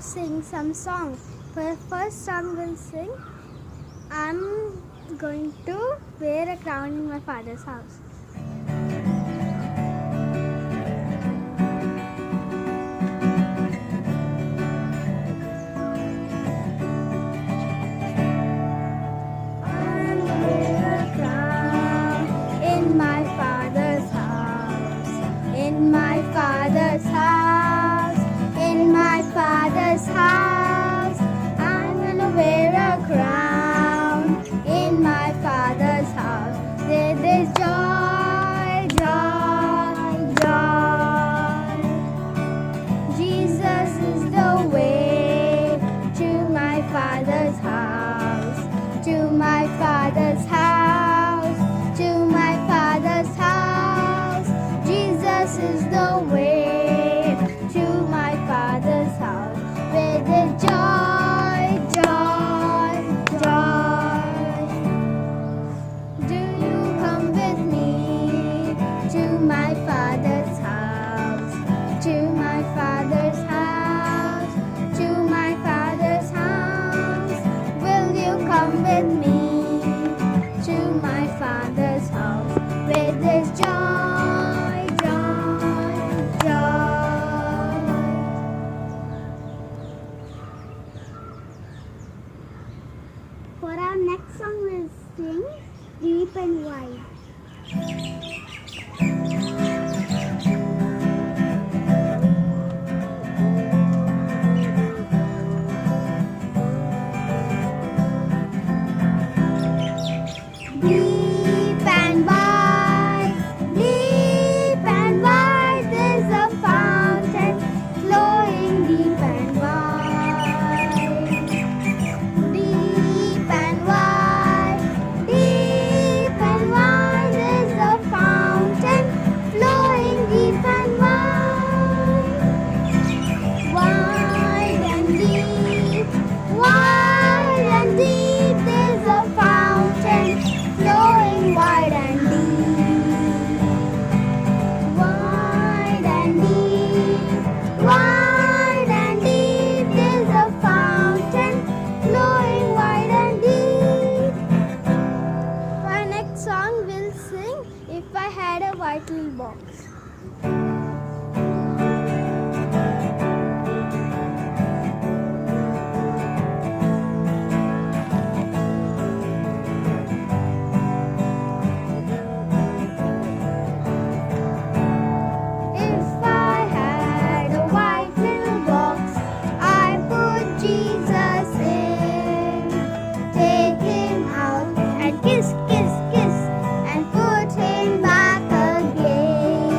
sing some songs. For the first song we'll sing, I'm going to wear a crown in my father's house. House, I'm gonna wear a crown in my father's house. There is joy, joy, joy. Jesus is the way to my father's house, to my father's house, to my father's house. Jesus is the way to my father's house. With the joy, joy, joy. Do you come with me to my father's house, to my father's house, to my father's house? Will you come with me to my father's house? With this joy, joy, joy. For our next song, we'll sing Deep and Wide. Deep and wide, deep and wide, there's a fountain flowing deep and wide. Deep and wide, there's a fountain flowing deep and wide. Wide and deep, there's a fountain flowing wide and deep. Wide and deep, there's a fountain flowing wide and deep. For our next song, we'll sing If I Had a White Little Box. If I had a white little box, I put Jesus in. Take him out and kiss, kiss, kiss, and put him back again.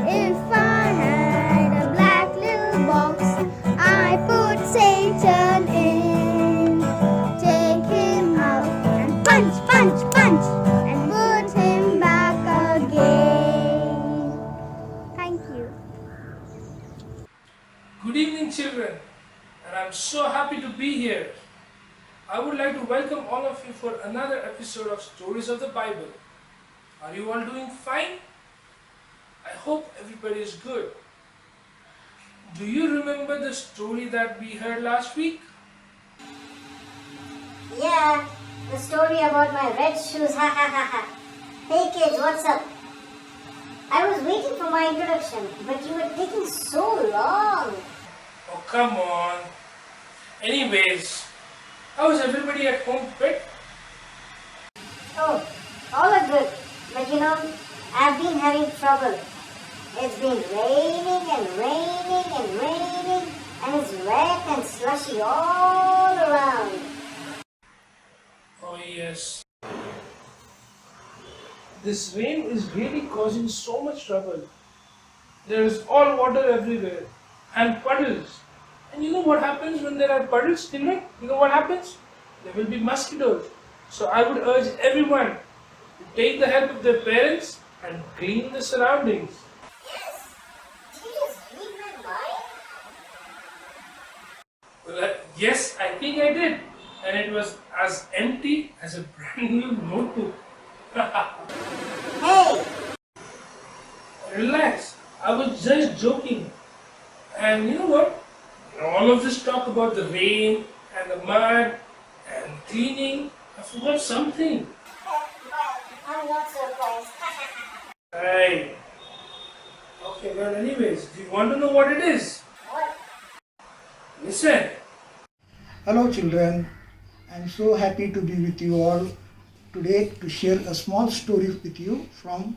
If I had a black little box, I put Satan in. Take him out and punch, punch, punch, and put him back again. Thank you. Good evening, children, and I'm so happy to be here. I would like to welcome all of you for another episode of Stories of the Bible. Are you all doing fine? I hope everybody is good. Do you remember the story that we heard last week? Yeah, the story about my red shoes, ha ha ha ha. Hey kids, what's up? I was waiting for my introduction, but you were taking so long. Oh, come on. Anyways, how is everybody at home fit? Oh, all are good, but I've been having trouble. It's been raining and raining and raining, and it's wet and slushy all around. Oh yes. This rain is really causing so much trouble. There is all water everywhere and puddles. And you know what happens when there are puddles, children? You know what happens? There will be mosquitoes. So I would urge everyone to take the help of their parents and clean the surroundings. Yes, did you just read my mind? Well, yes, I think I did. And it was as empty as a brand new notebook. Hey! Relax, I was just joking. And you know what? All of this talk about the rain and the mud and cleaning. I forgot something. Well, I'm not surprised. Right. Okay, well, anyways, do you want to know what it is? What? Listen. Hello children, I am so happy to be with you all today to share a small story with you from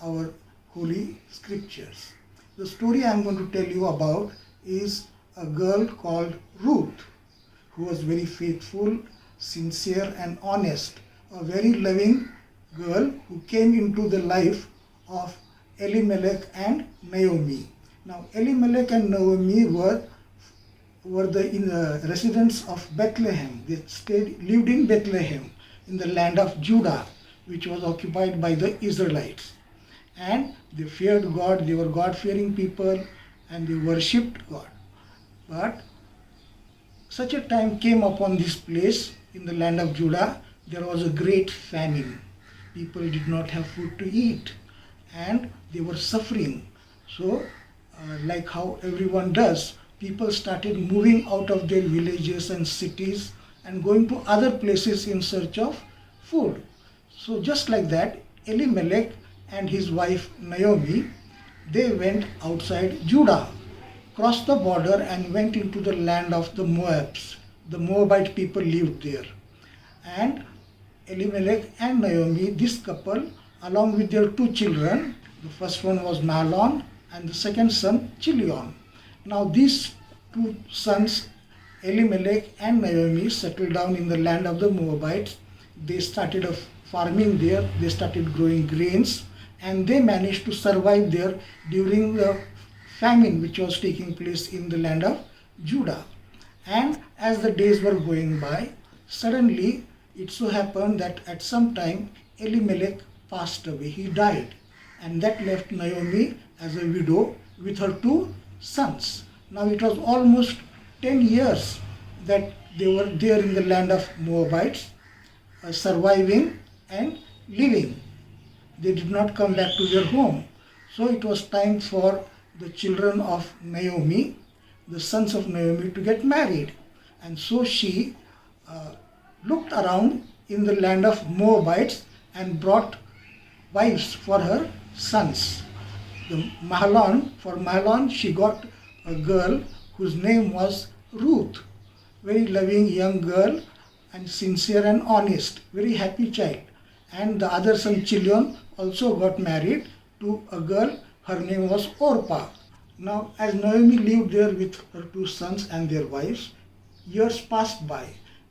our holy scriptures. The story I am going to tell you about is a girl called Ruth, who was very faithful, sincere and honest, a very loving girl who came into the life of Elimelech and Naomi. Now Elimelech and Naomi were the residents of Bethlehem. They lived in Bethlehem in the land of Judah, which was occupied by the Israelites. And they feared God, they were God-fearing people and they worshipped God. But such a time came upon this place in the land of Judah, there was a great famine. People did not have food to eat and they were suffering. So, like how everyone does, people started moving out of their villages and cities and going to other places in search of food. So just like that, Elimelech and his wife Naomi, they went outside Judah, crossed the border and went into the land of the Moabs. The Moabite people lived there. And Elimelech and Naomi, this couple, along with their two children, the first one was Mahlon and the second son Chilion. Now these two sons, Elimelech and Naomi, settled down in the land of the Moabites. They started farming there, they started growing grains, and they managed to survive there during the famine which was taking place in the land of Judah. And as the days were going by, suddenly it so happened that at some time Elimelech passed away, he died, and that left Naomi as a widow with her two sons. Now it was almost 10 years that they were there in the land of Moabites, surviving and living. They did not come back to their home. So it was time for the children of Naomi, the sons of Naomi, to get married. And so she looked around in the land of Moabites and brought wives for her sons. For Mahlon, she got a girl whose name was Ruth, very loving young girl and sincere and honest, very happy child. And the other son Chilion also got married to a girl, her name was Orpah. Now as Naomi lived there with her two sons and their wives, years passed by,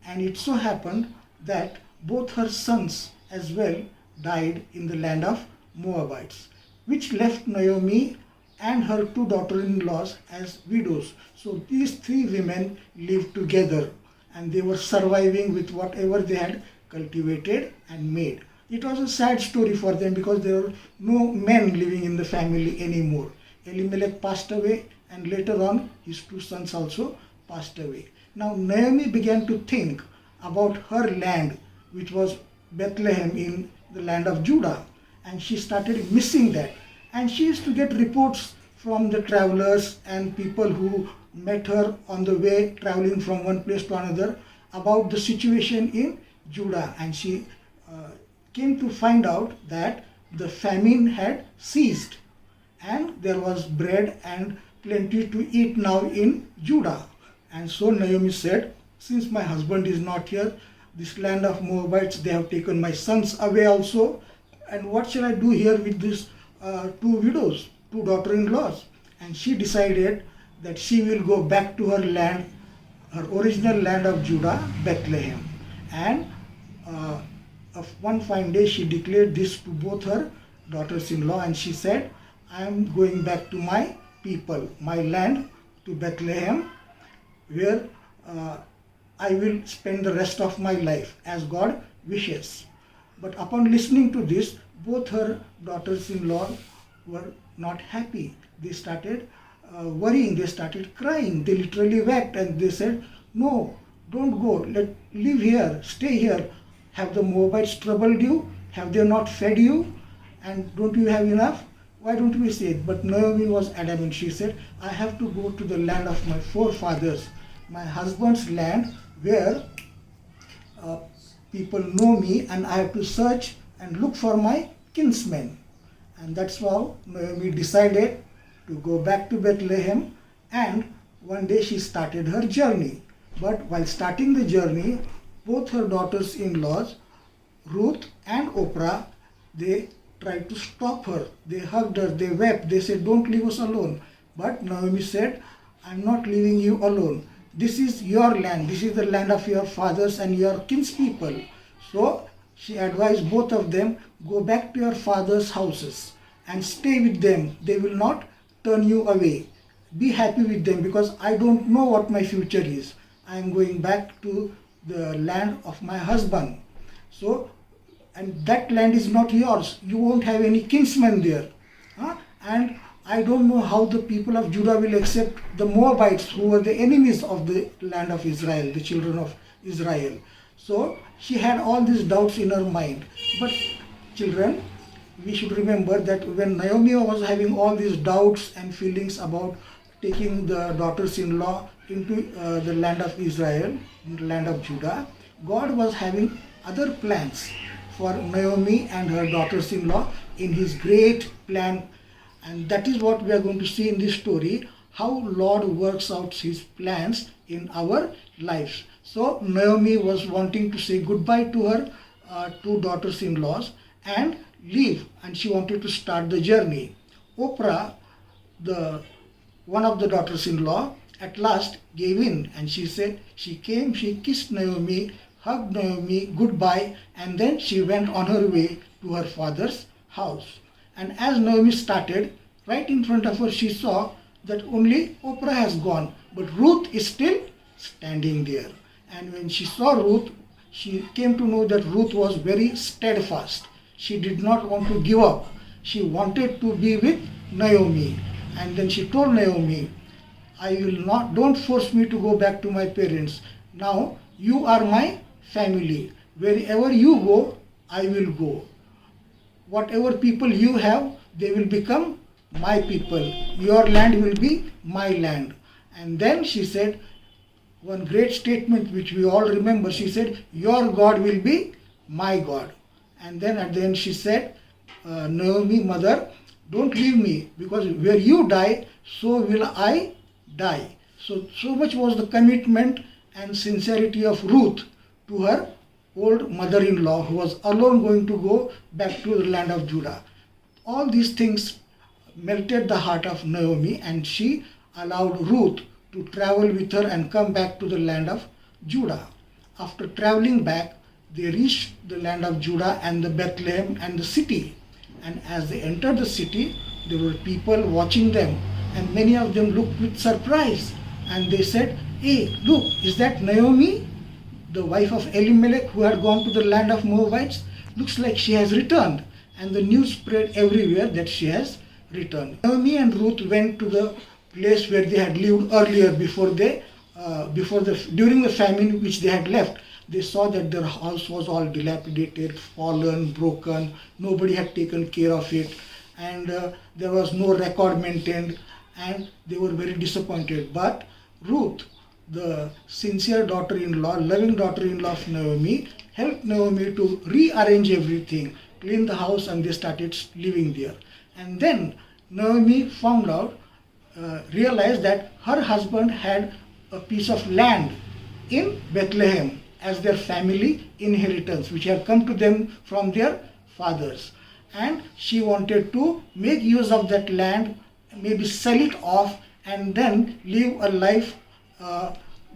and it so happened that both her sons as well died in the land of Moabites, which left Naomi and her two daughter-in-laws as widows. So these three women lived together and they were surviving with whatever they had cultivated and made. It was a sad story for them because there were no men living in the family anymore. Elimelech passed away and later on his two sons also passed away. Now Naomi began to think about her land, which was Bethlehem in the land of Judah, and she started missing that. And she used to get reports from the travelers and people who met her on the way traveling from one place to another about the situation in Judah. And she came to find out that the famine had ceased and there was bread and plenty to eat now in Judah. And so Naomi said, since my husband is not here, this land of Moabites, they have taken my sons away also, and what shall I do here with these two widows, two daughter-in-laws? And she decided that she will go back to her land, her original land of Judah, Bethlehem. And one fine day she declared this to both her daughters-in-law, and she said, I am going back to my people, my land, to Bethlehem, where I will spend the rest of my life as God wishes. But upon listening to this, both her daughters-in-law were not happy. They started worrying, they started crying, they literally wept, and they said, no, don't go, live here, stay here. Have the Moabites troubled you? Have they not fed you? And don't you have enough why don't we say it? But Naomi was adamant. She said, I have to go to the land of my forefathers, my husband's land, where people know me, and I have to search and look for my kinsmen. And that's how Naomi decided to go back to Bethlehem, and one day she started her journey. But while starting the journey, both her daughters-in-laws, Ruth and Oprah, they tried to stop her. They hugged her, they wept, they said, don't leave us alone. But Naomi said, I'm not leaving you alone. This is your land, this is the land of your fathers and your kinspeople. So she advised both of them, go back to your father's houses and stay with them. They will not turn you away. Be happy with them, because I don't know what my future is. I am going back to the land of my husband. So, and that land is not yours. You won't have any kinsmen there. And I don't know how the people of Judah will accept the Moabites, who were the enemies of the land of Israel, the children of Israel. So she had all these doubts in her mind. But children, we should remember that when Naomi was having all these doubts and feelings about taking the daughters-in-law into the land of Israel, the land of Judah, God was having other plans for Naomi and her daughters-in-law in his great plan. And that is what we are going to see in this story, how Lord works out his plans in our lives. So Naomi was wanting to say goodbye to her two daughters-in-laws and leave, and she wanted to start the journey. Oprah, one of the daughters-in-law, at last gave in, and she said, she came, she kissed Naomi, hugged Naomi goodbye, and then she went on her way to her father's house. And as Naomi started, right in front of her she saw that only Oprah has gone, but Ruth is still standing there. And when she saw Ruth, she came to know that Ruth was very steadfast. She did not want to give up. She wanted to be with Naomi. And then she told Naomi, don't force me to go back to my parents. Now you are my family. Wherever you go, I will go. Whatever people you have, they will become my people. Your land will be my land. And then she said one great statement which we all remember. She said, your God will be my God. And then at the end she said, Naomi, mother, don't leave me, because where you die, so will I die. So much was the commitment and sincerity of Ruth to her old mother-in-law, who was alone going to go back to the land of Judah. All these things melted the heart of Naomi, and she allowed Ruth to travel with her and come back to the land of Judah. After traveling back, they reached the land of Judah and the Bethlehem and the city. And as they entered the city, there were people watching them, and many of them looked with surprise. And they said, hey, look, is that Naomi, the wife of Elimelech, who had gone to the land of Moabites? Looks like she has returned. And the news spread everywhere that she has returned. Naomi and Ruth went to the place where they had lived earlier during the famine which they had left. They saw that their house was all dilapidated, fallen, broken. Nobody had taken care of it, and there was no record maintained, and they were very disappointed. But Ruth, the sincere daughter-in-law, loving daughter-in-law of Naomi, helped Naomi to rearrange everything, clean the house, and they started living there. And then Naomi realized that her husband had a piece of land in Bethlehem as their family inheritance, which had come to them from their fathers. And she wanted to make use of that land, maybe sell it off, and then live a life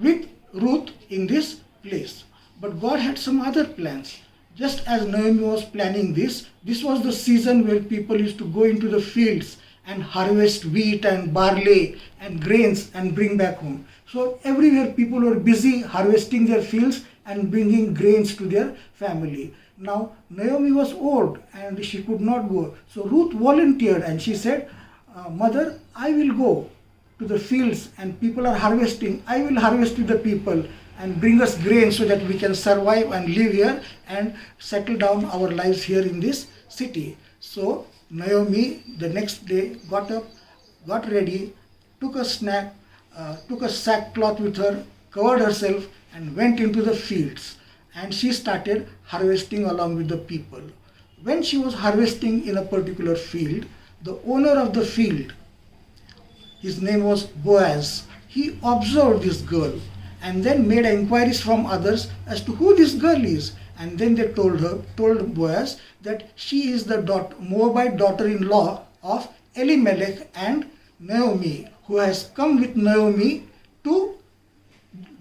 with Ruth in this place. But God had some other plans. Just as Naomi was planning this was the season where people used to go into the fields and harvest wheat and barley and grains and bring back home. So everywhere people were busy harvesting their fields and bringing grains to their family. Now Naomi was old and she could not go. So Ruth volunteered and she said, Mother, I will go to the fields and people are harvesting. I will harvest with the people and bring us grain so that we can survive and live here and settle down our lives here in this city. So Naomi the next day got up, got ready, took a snack, took a sackcloth with her, covered herself, and went into the fields. And she started harvesting along with the people. When she was harvesting in a particular field, the owner of the field, his name was Boaz, he observed this girl and then made inquiries from others as to who this girl is. And then they told Boaz that she is the Moabite daughter-in-law of Elimelech and Naomi, who has come with Naomi to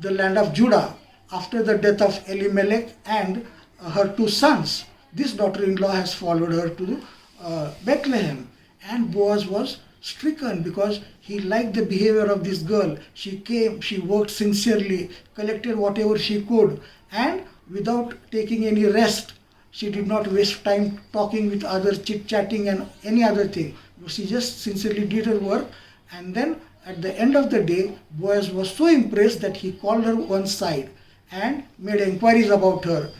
the land of Judah after the death of Elimelech and her two sons. This daughter-in-law has followed her to Bethlehem. And Boaz was stricken because he liked the behavior of this girl. She came, she worked sincerely, collected whatever she could, and without taking any rest, she did not waste time talking with others, chit-chatting and any other thing. She just sincerely did her work. And then at the end of the day, Boaz was so impressed that he called her one side and made inquiries about her.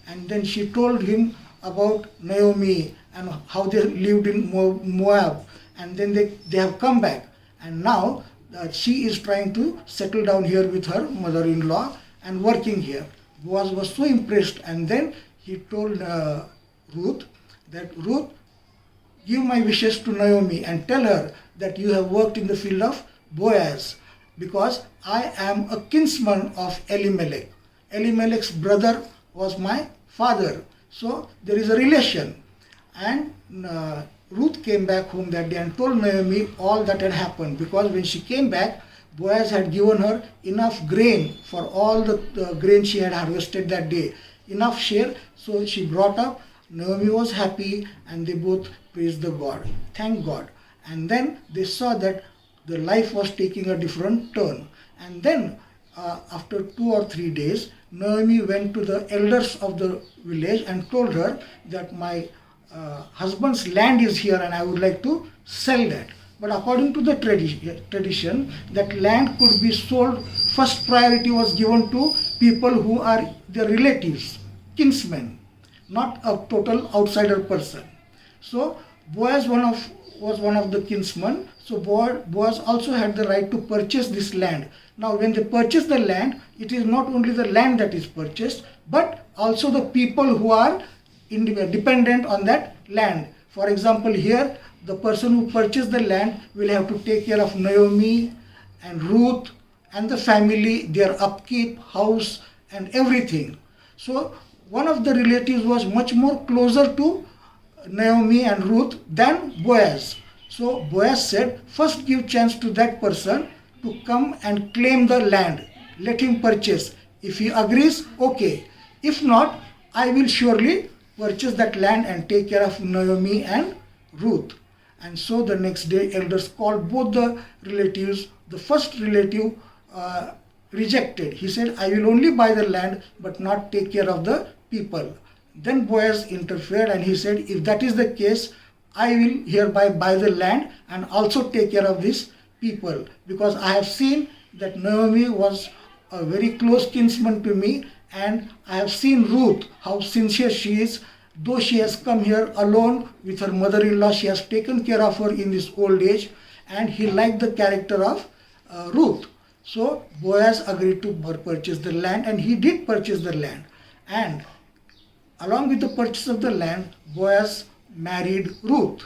And then she told him about Naomi and how they lived in Moab. And then they have come back. And now she is trying to settle down here with her mother-in-law and working here. Boaz was so impressed, and then he told Ruth that, Ruth, give my wishes to Naomi and tell her that you have worked in the field of Boaz, because I am a kinsman of Elimelech. Elimelech's brother was my father. So there is a relation. And Ruth came back home that day and told Naomi all that had happened, because when she came back, Boaz had given her enough grain for all the grain she had harvested that day, enough share. So she brought up. Naomi was happy, and they both praised the God. Thank God. And then they saw that the life was taking a different turn. And then after 2 or 3 days, Naomi went to the elders of the village and told her that my husband's land is here and I would like to sell that. But according to the tradition, that land could be sold. First priority was given to people who are their relatives, kinsmen, not a total outsider person. So Boaz was one of the kinsmen. So Boaz also had the right to purchase this land. Now when they purchase the land, it is not only the land that is purchased, but also the people who are dependent on that land. For example, here the person who purchased the land will have to take care of Naomi and Ruth and the family, their upkeep, house and everything. So one of the relatives was much more closer to Naomi and Ruth than Boaz. So Boaz said, first give chance to that person to come and claim the land. Let him purchase. If he agrees, okay. If not, I will surely purchase that land and take care of Naomi and Ruth. And so the next day, elders called both the relatives. The first relative rejected. He said, I will only buy the land but not take care of the people. Then Boaz interfered and he said, if that is the case, I will hereby buy the land and also take care of these people, because I have seen that Naomi was a very close kinsman to me, and I have seen Ruth, how sincere she is. Though she has come here alone with her mother-in-law, she has taken care of her in this old age, and he liked the character of Ruth. So Boaz agreed to purchase the land, and he did purchase the land. And along with the purchase of the land, Boaz married Ruth,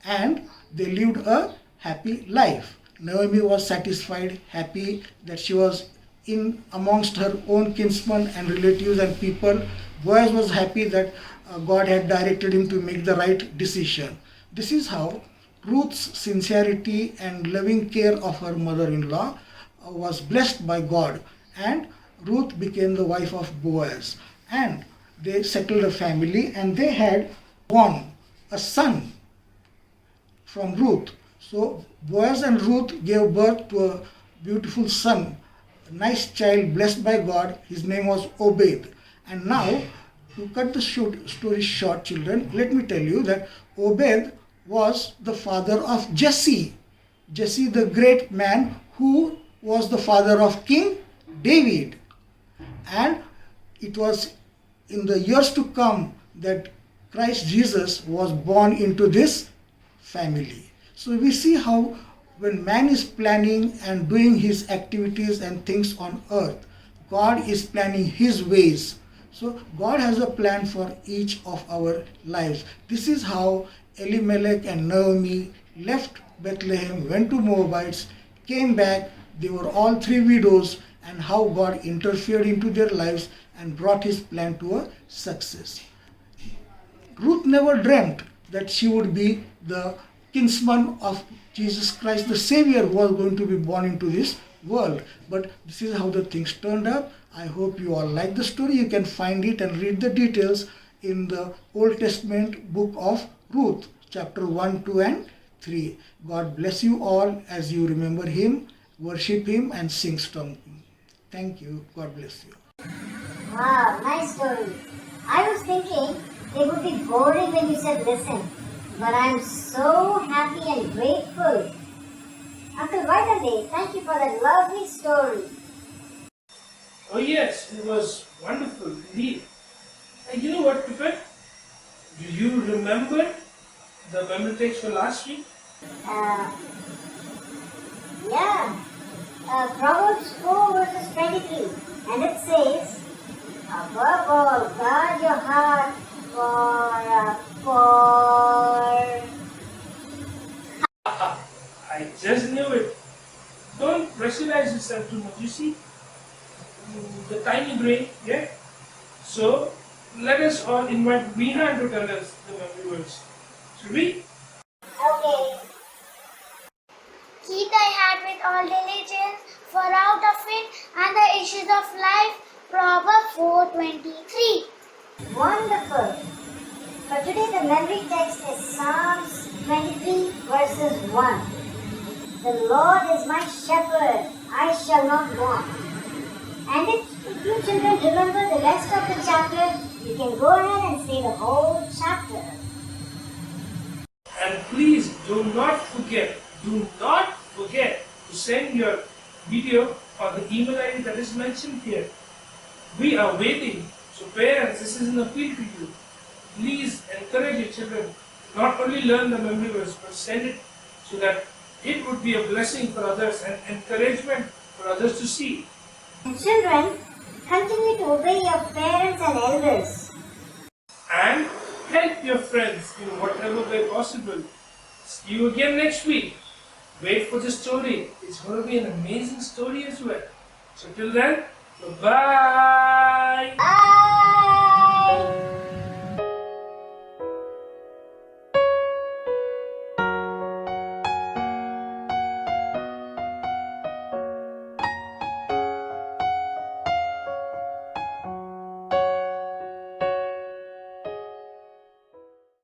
and they lived a happy life. Naomi was satisfied, happy that she was in amongst her own kinsmen and relatives and people. Boaz was happy that God had directed him to make the right decision. This is how Ruth's sincerity and loving care of her mother-in-law was blessed by God, and Ruth became the wife of Boaz, and they settled a family, and they had born a son from Ruth. So Boaz and Ruth gave birth to a beautiful son, a nice child blessed by God. His name was Obed. And now, to cut the story short, children, let me tell you that Obed was the father of Jesse. Jesse, the great man who was the father of King David. And it was in the years to come that Christ Jesus was born into this family. So we see how when man is planning and doing his activities and things on earth, God is planning his ways. So God has a plan for each of our lives. This is how Elimelech and Naomi left Bethlehem, went to Moabites, came back. They were all three widows, and how God interfered into their lives and brought his plan to a success. Ruth never dreamt that she would be the kinsman of Jesus Christ, the Savior who was going to be born into this world. But this is how the things turned out. I hope you all like the story. You can find it and read the details in the Old Testament book of Ruth, chapter 1, 2 and 3. God bless you all as you remember him, worship him and sing song. Thank you. God bless you. Wow, nice story. I was thinking it would be boring when you said listen, but I'm so happy and grateful. Uncle Vaidande, thank you for that lovely story. Oh yes, it was wonderful indeed. And you know what, Pipet? Do you remember the memory text for last week? Yeah, Proverbs 4 verses 23, and it says, above all, guard your heart for I just knew it. Don't pressurize yourself too much. You see, the tiny brain, yeah? So, let us all invite Mihan to tell us the memory words. Should we? Okay. Keep thy heart with all diligence, for out of it and the issues of life. Proverbs 4:23. Wonderful. For today the memory text is Psalms 23 verses 1. The Lord is my shepherd, I shall not want. And if you children remember the rest of the chapter, you can go ahead and say the whole chapter. And please do not forget to send your video on the email ID that is mentioned here. We are waiting. So parents, this is an appeal to you. Please encourage your children not only learn the memory verse, but send it so that it would be a blessing for others and encouragement for others to see. And children, continue to obey your parents and elders. And help your friends in whatever way possible. See you again next week. Wait for the story. It's going to be an amazing story as well. So till then, bye-bye. Bye.